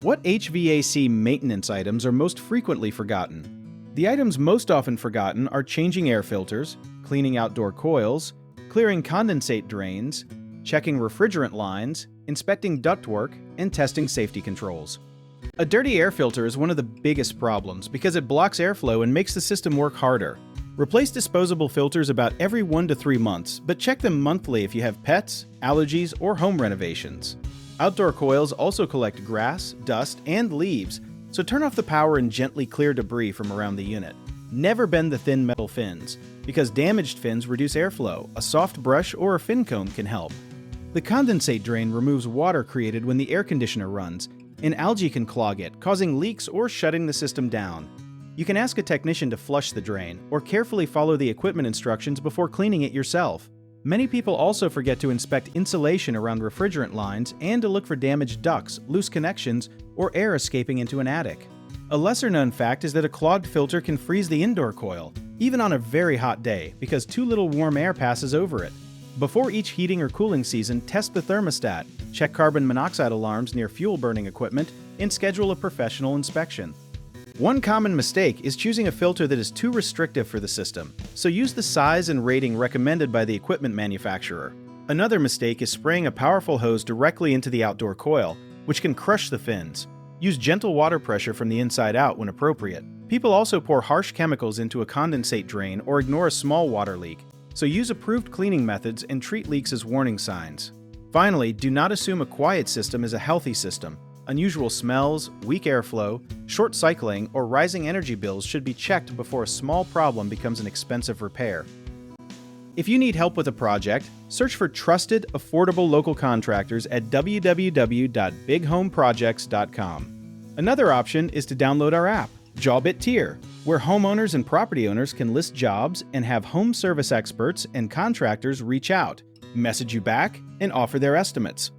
What HVAC maintenance items are most frequently forgotten? The items most often forgotten are changing air filters, cleaning outdoor coils, clearing condensate drains, checking refrigerant lines, inspecting ductwork, and testing safety controls. A dirty air filter is one of the biggest problems because it blocks airflow and makes the system work harder. Replace disposable filters about every 1 to 3 months, but check them monthly if you have pets, allergies, or home renovations. Outdoor coils also collect grass, dust, and leaves, so turn off the power and gently clear debris from around the unit. Never bend the thin metal fins, because damaged fins reduce airflow. A soft brush or a fin comb can help. The condensate drain removes water created when the air conditioner runs, and algae can clog it, causing leaks or shutting the system down. You can ask a technician to flush the drain, or carefully follow the equipment instructions before cleaning it yourself. Many people also forget to inspect insulation around refrigerant lines and to look for damaged ducts, loose connections, or air escaping into an attic. A lesser-known fact is that a clogged filter can freeze the indoor coil, even on a very hot day, because too little warm air passes over it. Before each heating or cooling season, test the thermostat, check carbon monoxide alarms near fuel-burning equipment, and schedule a professional inspection. One common mistake is choosing a filter that is too restrictive for the system, so use the size and rating recommended by the equipment manufacturer. Another mistake is spraying a powerful hose directly into the outdoor coil, which can crush the fins. Use gentle water pressure from the inside out when appropriate. People also pour harsh chemicals into a condensate drain or ignore a small water leak, so use approved cleaning methods and treat leaks as warning signs. Finally, do not assume a quiet system is a healthy system. Unusual smells, weak airflow, short cycling, or rising energy bills should be checked before a small problem becomes an expensive repair. If you need help with a project, search for trusted, affordable local contractors at www.bighomeprojects.com. Another option is to download our app, Jobit Tier, where homeowners and property owners can list jobs and have home service experts and contractors reach out, message you back, and offer their estimates.